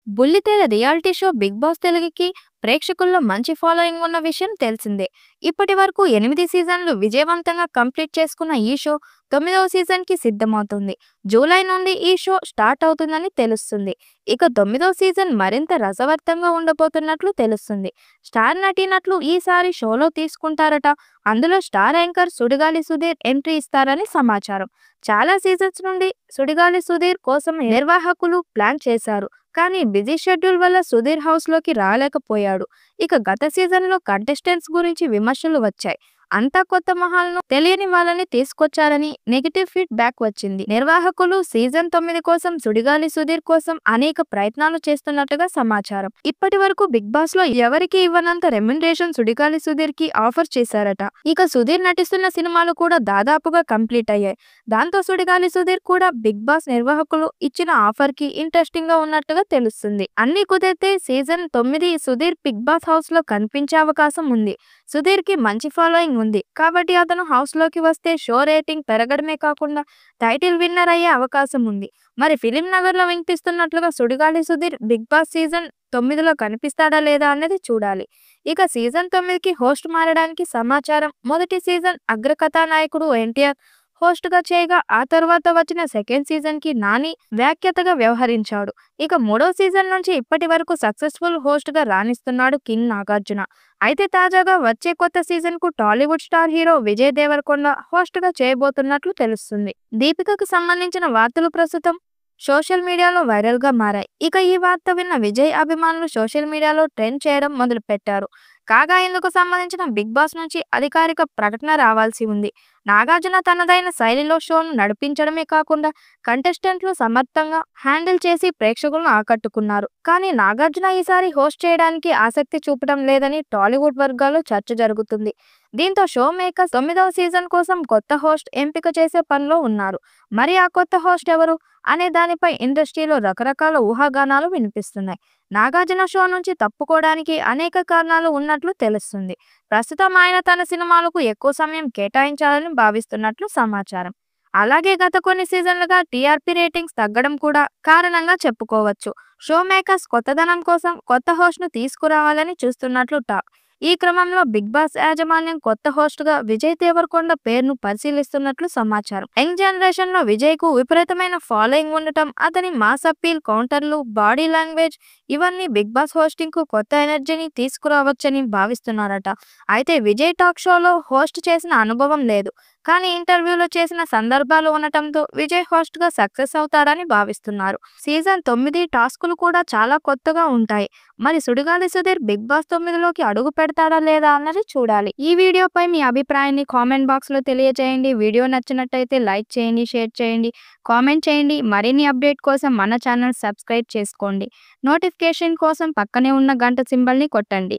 బుల్లితెర reality show 'big boss తెలుగు'కి ప్రేక్షకుల్లో మంచి ఫాలోయింగ్ ఉన్న విషయం తెలిసిందే. ఇప్పటి వరకు 8 సీజన్లు విజయవంతంగా కంప్లీట్ చేసుకున్న ఈ షో 9వ సీజన్‌కి సిద్ధమవుతుంది. జూలై నుండి ఈ షో స్టార్ట్ అవుతుందని తెలుస్తుంది. ఇక 9వ సీజన్ మరింత రసవత్తంగా ఉండబోతున్నట్లు తెలుస్తుంది. స్టార్ నటీనటులు ఈసారి షోలో తీసుకుంటారట. అందులో star anchor Sudigali Sudheer entry ఇస్తారని సమాచారం. చాలా సీజన్స్ నుండి సుడిగాలి సుధీర్ కోసం నిర్వాహకులు ప్లాన్ చేశారు. కానీ బిజీ షెడ్యూల్ వల్ల సుధీర్ హౌస్‌లోకి రాలేకపోయాడు. ఇక గత సీజన్‌లో కంటెస్టెంట్స్ గురించి విమర్శలు వచ్చాయి. అంతా కొత్త మొహాలను తెలియని వాళ్ళని తీసుకొచ్చారని నెగెటివ్ ఫీడ్ బ్యాక్ వచ్చింది. నిర్వాహకులు సీజన్ 9 కోసం సుడిగాలి సుధీర్ కోసం అనేక ప్రయత్నాలు చేస్తున్నట్టుగా సమాచారం. ఇప్పటి వరకు బిగ్ బాస్ లో ఎవరికి ఇవ్వనంత రెమ్యునరేషన్ సుడిగాలి సుధీర్ కి ఆఫర్ చేశారట. ఇక సుధీర్ నటిస్తున్న సినిమాలు కూడా దాదాపుగా కంప్లీట్ అయ్యాయి. దాంతో సుడిగాలి సుధీర్ కూడా బిగ్ బాస్ నిర్వాహకులు ఇచ్చిన ఆఫర్ కి ఇంట్రెస్టింగ్ గా ఉన్నట్టుగా తెలుస్తుంది. అన్ని కుదిరితే season 9 Sudheer Bigg Boss house లో కనిపించే అవకాశం ఉంది. సుధీర్ కి మంచి ఫాలోయింగ్ ఉంది కాబట్టి అతను హౌస్ లోకి వస్తే షో రేటింగ్ పెరగడమే కాకుండా టైటిల్ విన్నర్ అయ్యే అవకాశం ఉంది. మరి ఫిలిం నగర్ లో వినిపిస్తున్నట్లుగా Sudigali Sudheer Bigg boss season 9లో కనిపిస్తాడా లేదా అన్నది చూడాలి. ఇక సీజన్ 9కి హోస్ట్ మారడానికి సమాచారం. మొదటి సీజన్ అగ్రకథానాయకుడు ఎన్టీఆర్ హోస్ట్ గా చేయగా ఆ తర్వాత వచ్చిన సెకండ్ సీజన్ కి నాని వ్యాఖ్యాతగా వ్యవహరించాడు. ఇక మూడో సీజన్ నుంచి ఇప్పటి వరకు సక్సెస్ఫుల్ హోస్ట్ గా రాణిస్తున్నాడు కింగ్ నాగార్జున. అయితే తాజాగా వచ్చే కొత్త సీజన్ కు Tollywood star hero Vijay Deverakonda host గా చేయబోతున్నట్లు తెలుస్తుంది. దీపికకు సంబంధించిన వార్తలు ప్రస్తుతం సోషల్ మీడియాలో వైరల్ గా మారాయి. ఇక ఈ వార్త విన్న విజయ్ అభిమానులు సోషల్ మీడియాలో ట్రెండ్ చేయడం మొదలు పెట్టారు. కాగా ఇందుకు సంబంధించిన బిగ్ బాస్ నుంచి అధికారిక ప్రకటన రావాల్సి ఉంది. నాగార్జున తనదైన శైలిలో షోను నడిపించడమే కాకుండా కంటెస్టెంట్లు సమర్థంగా హ్యాండిల్ చేసి ప్రేక్షకులను ఆకట్టుకున్నారు. కానీ నాగార్జున ఈసారి హోస్ట్ చేయడానికి ఆసక్తి చూపడం లేదని టాలీవుడ్ వర్గాల్లో చర్చ జరుగుతుంది. దీంతో షో మేకర్స్ 9వ సీజన్ కోసం కొత్త హోస్ట్ ఎంపిక చేసే పనిలో ఉన్నారు. మరి ఆ కొత్త హోస్ట్ ఎవరు అనే దానిపై ఇండస్ట్రీలో రకరకాల ఊహాగానాలు వినిపిస్తున్నాయి. నాగార్జున షో నుంచి తప్పుకోవడానికి అనేక కారణాలు ఉన్నట్లు తెలుస్తుంది. ప్రస్తుతం ఆయన తన సినిమాలకు ఎక్కువ సమయం కేటాయించాలని భావిస్తున్నట్లు సమాచారం. అలాగే గత కొన్ని సీజన్లుగా టీఆర్పీ రేటింగ్స్ తగ్గడం కూడా కారణంగా చెప్పుకోవచ్చు. షో మేకర్స్ కొత్తదనం కోసం కొత్త హోస్ట్ ను తీసుకురావాలని చూస్తున్నట్లు టాక్. ఈ క్రమంలో బిగ్ బాస్ యాజమాన్యం కొత్త హోస్ట్ గా విజయ్ దేవరకొండ పేరును పరిశీలిస్తున్నట్లు సమాచారం. యంగ్ జనరేషన్ లో విజయ్ కు విపరీతమైన ఫాలోయింగ్ ఉండటం, అతని మాస్ అప్పీల్, కౌంటర్లు, బాడీ లాంగ్వేజ్ ఇవన్నీ బిగ్ బాస్ హోస్టింగ్ కు కొత్త ఎనర్జీని తీసుకురావచ్చని భావిస్తున్నారట. అయితే విజయ్ టాక్ షోలో హోస్ట్ చేసిన అనుభవం లేదు. కానీ ఇంటర్వ్యూలో చేసిన సందర్భాలు ఉండటంతో విజయ్ హోస్ట్ గా సక్సెస్ అవుతాడని భావిస్తున్నారు. సీజన్ 9 టాస్కులు కూడా చాలా కొత్తగా ఉంటాయి. మరి సుడిగాలి సుధీర్ బిగ్ బాస్ 9లోకి అడుగు పెడతాడా లేదా అన్నది చూడాలి. ఈ వీడియోపై మీ అభిప్రాయాన్ని కామెంట్ బాక్స్ లో తెలియజేయండి. వీడియో నచ్చినట్టయితే లైక్ చేయండి, షేర్ చేయండి, కామెంట్ చేయండి. మరిన్ని అప్డేట్ కోసం మన ఛానల్ సబ్స్క్రైబ్ చేసుకోండి. నోటిఫికేషన్ కోసం పక్కనే ఉన్న గంట సింబల్ ని కొట్టండి.